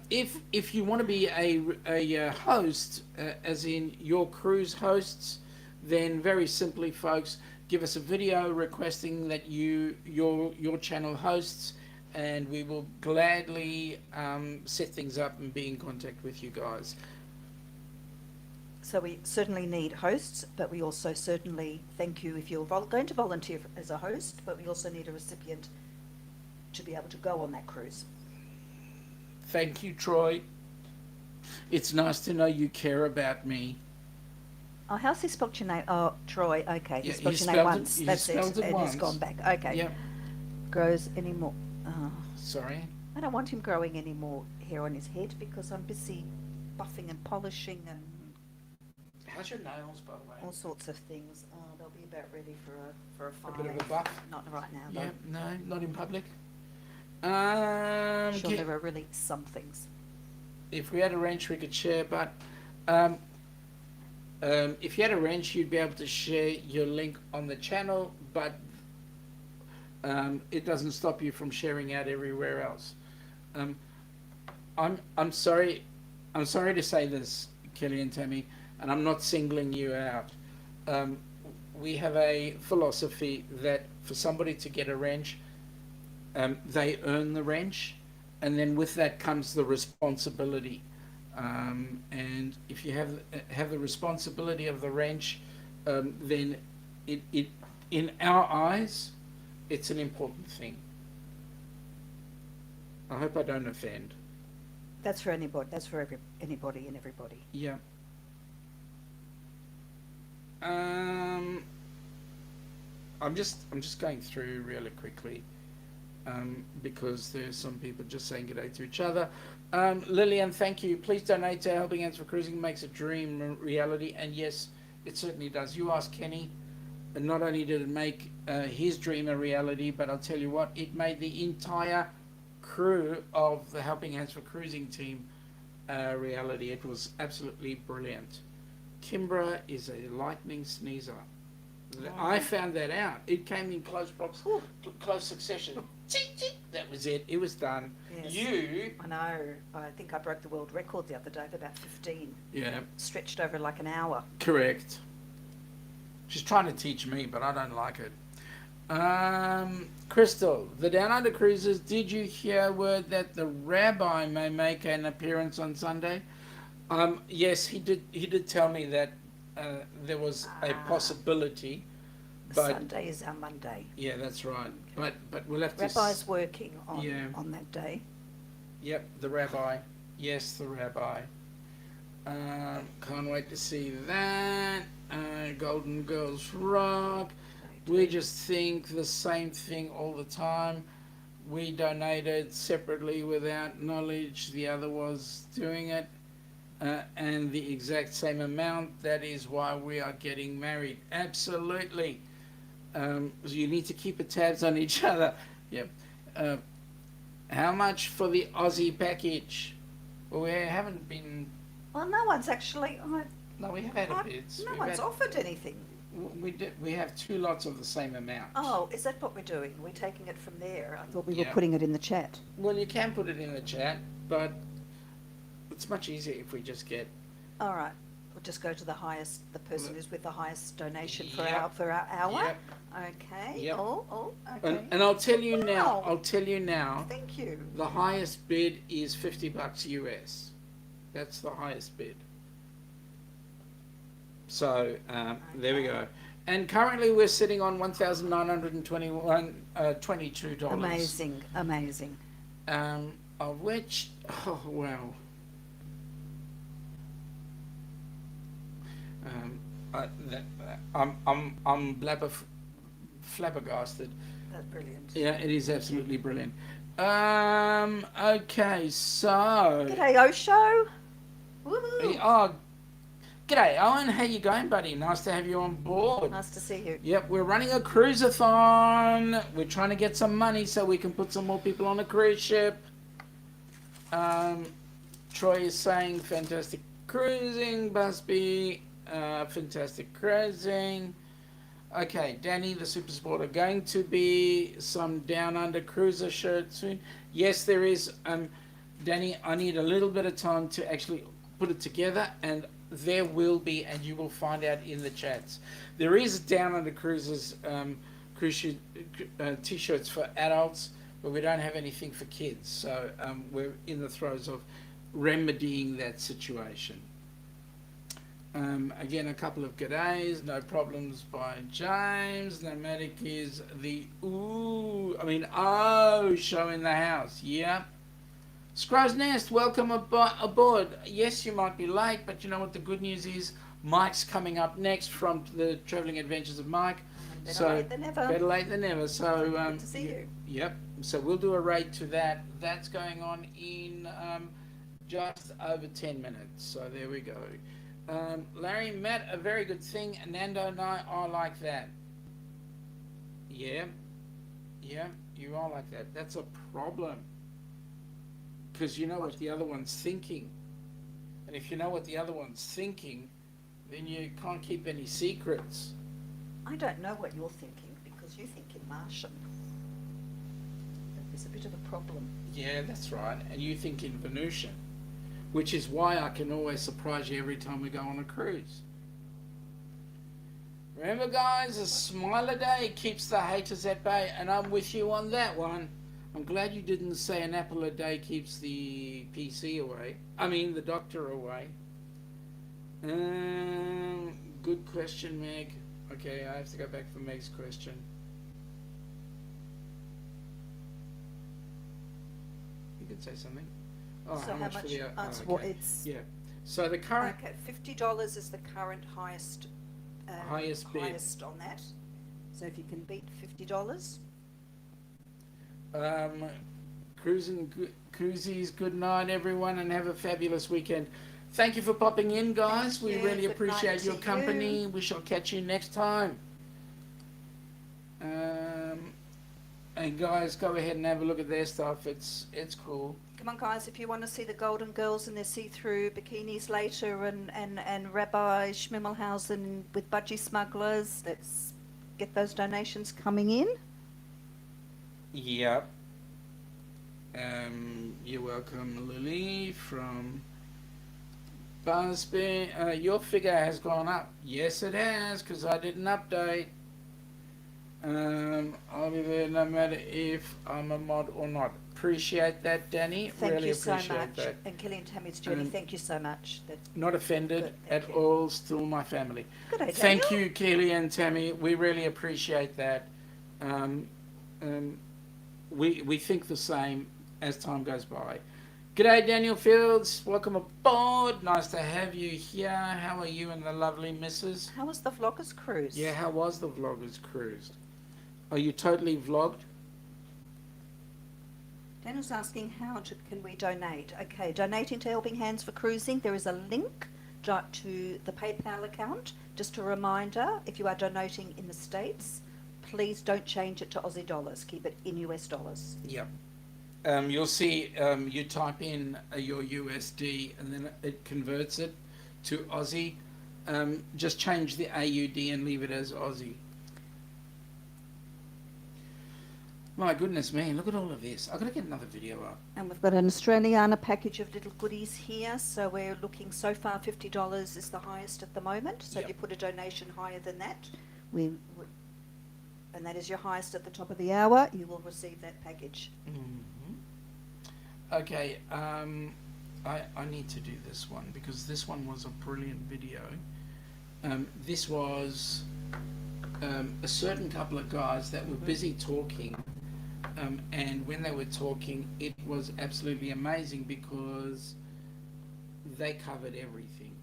If you want to be a host, as in your cruise hosts, then very simply, folks, give us a video requesting that your channel hosts, and we will gladly set things up and be in contact with you guys. So we certainly need hosts, but we also certainly thank you if you're going to volunteer as a host, but we also need a recipient to be able to go on that cruise. Thank you, Troy. It's nice to know you care about me. Oh, how's he spelled your name? Oh, Troy. Okay, he Yeah, spelled he your name spelled it- once. he That's it. spelled it And once. he's gone back. Okay. Yep. Grows anymore. Oh, Sorry. I don't want him growing any more hair on his head because I'm busy buffing and polishing and How's your nails, by the way? all sorts of things. Oh, they'll be about ready for a A fine. bit of a buff? Not right now, Yeah, though. no, not in public. Sure, there are really some things. If we had a wrench, we could share, but if you had a wrench, you'd be able to share your link on the channel, but it doesn't stop you from sharing out everywhere else. I'm sorry to say this, Kelly and Tammy, and I'm not singling you out. We have a philosophy that for somebody to get a wrench, they earn the wrench, and then with that comes the responsibility. And if you have the responsibility of the wrench, then it in our eyes, it's an important thing. I hope I don't offend. That's for anybody. That's for anybody and everybody. Yeah. I'm just going through really quickly, because there's some people just saying good day to each other. Lillian, thank you. Please donate to Helping Hands for Cruising. Makes a dream a reality, and yes, it certainly does. You ask Kenny, and not only did it make his dream a reality, but I'll tell you what, it made the entire crew of the Helping Hands for Cruising team a reality. It was absolutely brilliant. Kimbra is a lightning sneezer. I found that out. It came in close succession. ching, ching. That was it. It was done. Yes. You. I know. I think I broke the world record the other day of about 15. Yeah. Stretched over like an hour. Correct. She's trying to teach me, but I don't like it. Crystal, the Down Under Cruises, did you hear word that the rabbi may make an appearance on Sunday? Yes, he did. He did tell me that there was a possibility, but Sunday is our Monday. yeah, that's right. But we'll have to. Rabbi's working on Yeah. on that day. Yep, the rabbi. Yes, the rabbi. Can't wait to see that. Golden Girls rock. We just think the same thing all the time. We donated separately without knowledge the other was doing it, and the exact same amount. That is why we are getting married. Absolutely. So you need to keep a tabs on each other. Yep. How much for the Aussie package? Well, we haven't been. Well, no one's actually. No, we have had a bid. No one's offered anything. We have 2 lots of the same amount. Oh, is that what we're doing? We're taking it from there. I thought we Yeah. were putting it in the chat. Well, you can put it in the chat, but it's much easier if we just get. All right. We'll just go to the highest, the person who's with the highest donation for Yep. our hour. Yep. Okay. Yep. Oh, okay. And I'll tell you now. Wow. I'll tell you now. Thank you. The highest bid is $50 US. That's the highest bid. So there we go. And currently we're sitting on $1,922. Amazing, amazing. Of which, oh wow. I'm flabbergasted. That's brilliant. Yeah, it is absolutely brilliant. Okay, so. G'day, Osho. Woohoo. Oh, g'day, Owen. How you going, buddy? Nice to have you on board. Nice to see you. Yep, we're running a cruise-a-thon. We're trying to get some money so we can put some more people on a cruise ship. Troy is saying fantastic cruising, Busby. Fantastic cruising. Okay, Danny, the super sporter, going to be some Down Under cruiser shirts soon. Yes, there is. Danny, I need a little bit of time to actually put it together, and there will be, and you will find out in the chats. There is Down Under Cruises t-shirts for adults, but we don't have anything for kids. So we're in the throes of remedying that situation. Again, a couple of g'days, no problems by James. Nomadic is the show in the house. Yeah. Scrow's Nest, welcome aboard. Yes, you might be late, but you know what the good news is? Mike's coming up next from the Travelling Adventures of Mike. Better late than never. Better late than never. So Good to see you. Yep. So we'll do a rate to that. That's going on in just over 10 minutes. So there we go. Larry, Matt, a very good thing. Nando and I are like that. Yeah. Yeah, you are like that. That's a problem. Because you know what the other one's thinking. And if you know what the other one's thinking, then you can't keep any secrets. I don't know what you're thinking because you think in Martian. There's a bit of a problem. Yeah, that's right. And you think in Venusian. Which is why I can always surprise you every time we go on a cruise. Remember, guys, a smile a day keeps the haters at bay, and I'm with you on that one. I'm glad you didn't say an apple a day keeps the PC away. I mean, the doctor away. Good question, Meg. Okay, I have to go back for Meg's question. You could say something. Oh, So how much for the? That's oh, what okay. it's. Yeah. So the current Okay, $50 is the current highest. Highest bid. Highest on that. So if you can beat $50. Cruisies, good night, everyone, and have a fabulous weekend. Thank you for popping in, guys. Thank We you. really Good appreciate night your to company. you. We shall catch you next time. And guys, go ahead and have a look at their stuff. It's cool. Come on, guys, if you want to see the Golden Girls in their see-through bikinis later and Rabbi Schmimmelhausen with budgie smugglers, let's get those donations coming in. Yep. You're welcome, Lily from Busby. Your figure has gone up. Yes, it has, because I didn't update. I'll be there no matter if I'm a mod or not. Appreciate that, Danny. Thank really you so appreciate much. that. And Killian, Tammy's Julie, thank you so much. Not offended Good, thank at you. all. Still my family. Good day, Thank Daniel. you, Keely and Tammy. We really appreciate that. We think the same as time goes by. G'day, Daniel Fields. Welcome aboard. Nice to have you here. How are you and the lovely missus? How was the vloggers cruise? Yeah, how was the vloggers cruise? Are you totally vlogged? Daniel's asking can we donate? Okay, donating to Helping Hands for Cruising. There is a link to the PayPal account. Just a reminder, if you are donating in the States, please don't change it to Aussie dollars. Keep it in US dollars. Yep. You'll see you type in your USD and then it converts it to Aussie. Just change the AUD and leave it as Aussie. My goodness me, look at all of this. I've got to get another video up. And we've got an Australiana package of little goodies here. So we're looking so far $50 is the highest at the moment. So if Yep. you put a donation higher than that, and that is your highest at the top of the hour, you will receive that package. Okay, I need to do this one because this one was a brilliant video. This was a certain couple of guys that were busy talking, and when they were talking, it was absolutely amazing because they covered everything.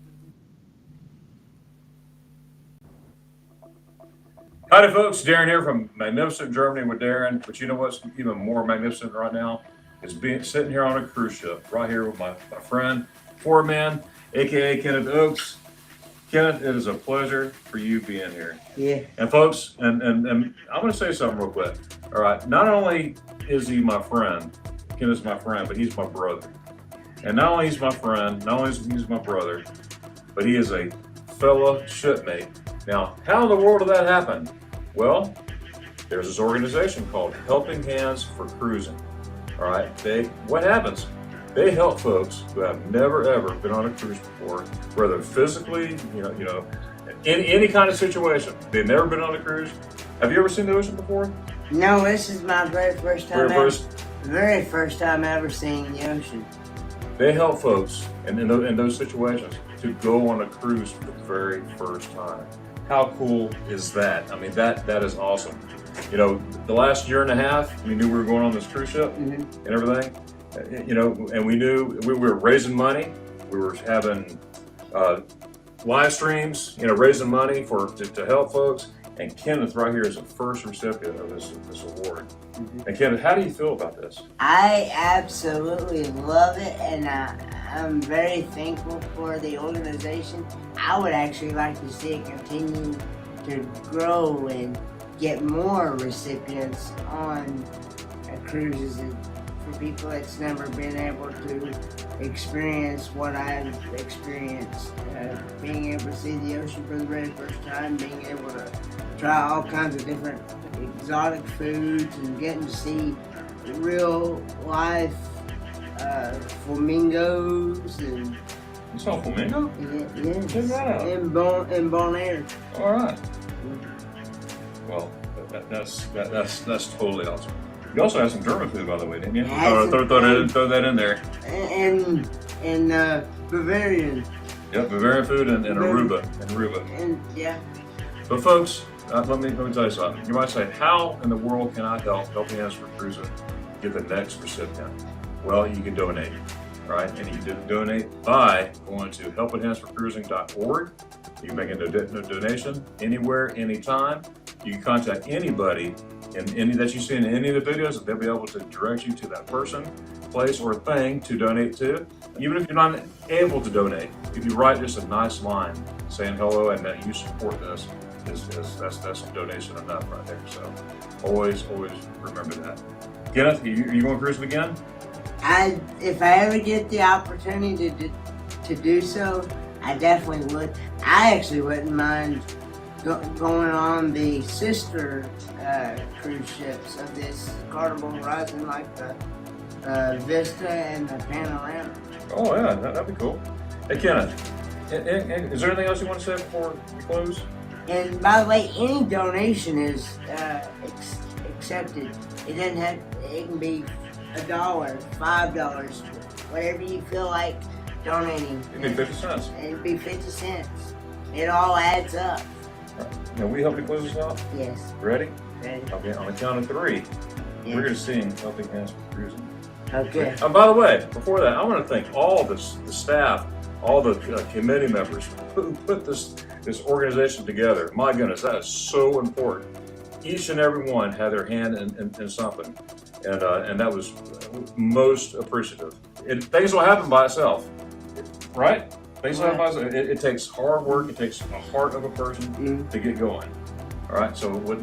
Howdy folks, Darren here from magnificent Germany with Darren. But you know what's even more magnificent right now is sitting here on a cruise ship right here with my friend, Foreman, aka Kenneth Oakes. Kenneth, it is a pleasure for you being here. Yeah. And folks, and I'm going to say something real quick. All right, not only is he my friend, Kenneth's my friend, but he's my brother. And not only he's my friend, not only is he's my brother, but he is a fellow shipmate. Now, how in the world did that happen? Well, there's this organization called Helping Hands for Cruising. All right, what happens? They help folks who have never ever been on a cruise before, whether physically, in any kind of situation. They've never been on a cruise. Have you ever seen the ocean before? No, this is my very first time. Very first time ever seeing the ocean. They help folks in those situations to go on a cruise for the very first time. How cool is that? I mean, that is awesome. You know, the last year and a half, we knew we were going on this cruise ship and everything. And we knew we were raising money. We were having live streams, raising money to help folks. And Kenneth right here is the first recipient of this award. And Kenneth, how do you feel about this? I absolutely love it, and I'm very thankful for the organization. I would actually like to see it continue to grow and get more recipients on cruises for people that's never been able to experience what I've experienced. Being able to see the ocean for the very first time, being able to try all kinds of different exotic foods and getting to see real life flamingos and You saw a flamingo? yes, Check that out. in Bonaire. All right. Well, that's totally awesome. You also had some German food, by the way, didn't you? Had some Throw that in there. And Bavarian. Yep, Bavarian food and Aruba. And yeah. But folks, let me tell you something. You might say, how in the world can I help Helping Hands for Cruising get the next recipient? Well, you can donate, right? And you can donate by going to helpinghandsforcruising.org. You can make a donation anywhere, anytime. You can contact anybody in any that you see in any of the videos, they'll be able to direct you to that person, place, or thing to donate to. Even if you're not able to donate, if you write just a nice line saying hello and that you support this, that's a donation enough right there. So always remember that. Kenneth, are you going cruising again? If I ever get the opportunity to do so, I definitely would. I actually wouldn't mind going on the sister cruise ships of this Carnival Horizon, like the vista and the panorama. Oh yeah, that'd be cool. Hey Kenneth, and is there anything else you want to say before we close? And by the way, any donation is accepted. It doesn't have. It can be $1, $5, whatever you feel like donating. It'd be 50 cents. It'd be 50 cents. It all adds up. Now we help you close this out? Yes. Ready? Ready? Okay, on the count of 3, Yes. we're going to sing Helping Hands for Cruising. Okay. By the way, before that, I want to thank all the staff, all the committee members who put this organization together. My goodness, that is so important. Each and every one had their hand in something, and that was most appreciative. Things don't happen by itself, right? Things don't happen by itself. It takes hard work. It takes the heart of a person to get going. All right. So with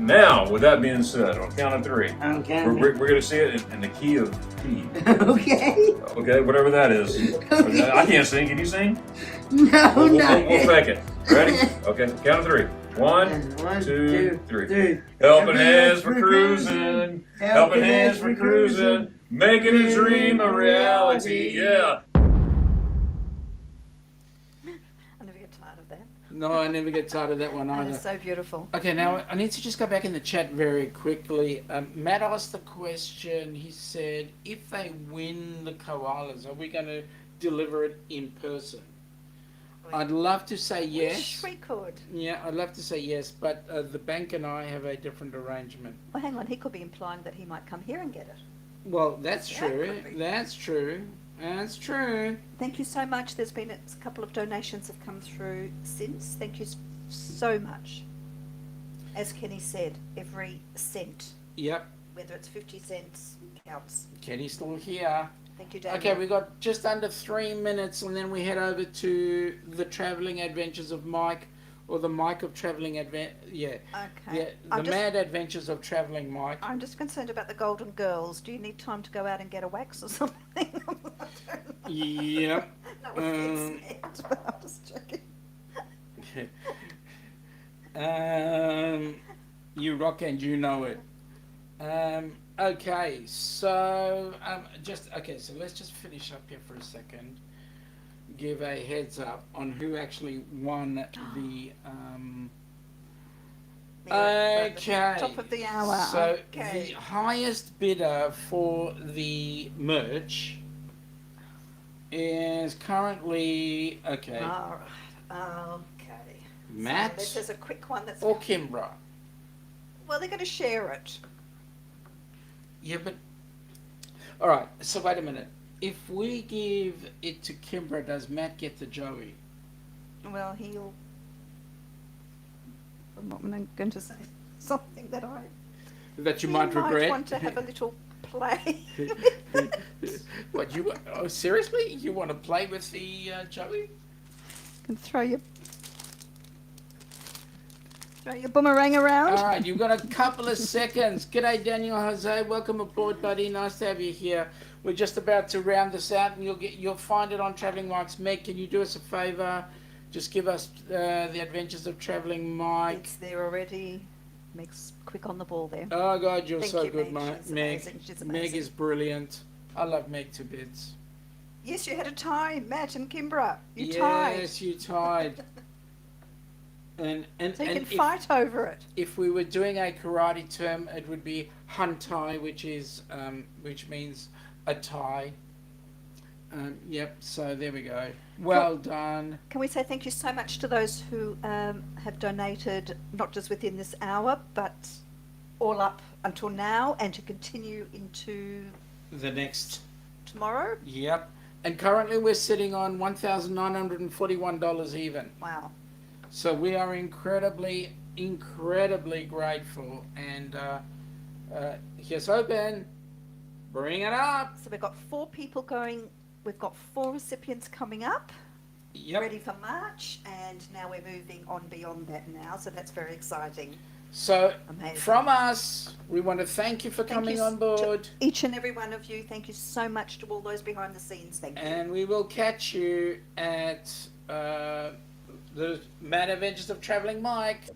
that being said, on count of 3, Okay. we're going to see it in the key of T. Okay. Okay, whatever that is. I can't sing. Can you sing? No, We'll no. fake it. Ready? Okay, count of 3. 1, 2, 3. Helping hands for cruising. Helping hands for cruising. Making a dream a reality. Yeah. I never get tired of that. No, I never get tired of that one That either. is so beautiful. Okay, now I need to just go back in the chat very quickly. Matt asked the question. He said, if they win the koalas, are we going to deliver it in person? I'd love to say yes. Wish we could. Yeah, I'd love to say yes, but the bank and I have a different arrangement. Well, hang on. He could be implying that he might come here and get it. Well, that's That true. could be. That's true. That's true. Thank you so much. There's been a couple of donations have come through since. Thank you so much. As Kenny said, every cent, Yep. whether it's 50 cents, counts. Kenny's still here. Thank you, Daniel. Okay, we got just under 3 minutes, and then we head over to the traveling adventures of Mike, or the Mike of traveling Okay. Yeah, I'm the mad adventures of traveling Mike. I'm just concerned about the Golden Girls. Do you need time to go out and get a wax or something? Yep. No offense, Ned, but I'm just joking. You rock and you know it. Okay, so so let's just finish up here for a second. Give a heads up on who actually won the. Okay. Top of the hour. So Okay. the highest bidder for the merch is currently okay. All right. Okay. Matt So this is a quick one that's. or Kimbra. Well, they're going to share it. Yeah, but all right. So wait a minute. If we give it to Kimbra, does Matt get the Joey? Well, he'll. I'm not going to say something that I. That you he might regret. want to have a little play. What you? Oh, seriously? You want to play with the Joey? Can throw your boomerang around. All right, you've got a couple of seconds. G'day, Daniel Jose. Welcome aboard, buddy. Nice to have you here. We're just about to round this out, and you'll find it on Traveling Mike's. Meg, can you do us a favour? Just give us the Adventures of Traveling Mike. It's there already. Meg's quick on the ball there. Oh God, you're Thank so you, good, Meg. She's Meg. amazing. She's Meg amazing. is brilliant. I love Meg to bits. Yes, you had a tie, Matt and Kimbra. You tied. Yes, you tied. And So you can if, fight over it. if we were doing a karate term, it would be hantai, which means a tie. Yep. So there we go. Well done. Can we say thank you so much to those who have donated, not just within this hour, but all up until now, and to continue into The next. tomorrow? Yep. And currently we're sitting on $1,941 even. Wow. So we are incredibly grateful. And here's hoping. Bring it up. So we've got 4 people going. We've got 4 recipients coming up, Yep. ready for March, and now we're moving on beyond that now. So that's very exciting. So Amazing. from us, we want to thank you for Thank coming you on board. to each and every one of you. Thank you so much to all those behind the scenes. Thank you. And we will catch you at the Mad Adventures of Traveling Mike.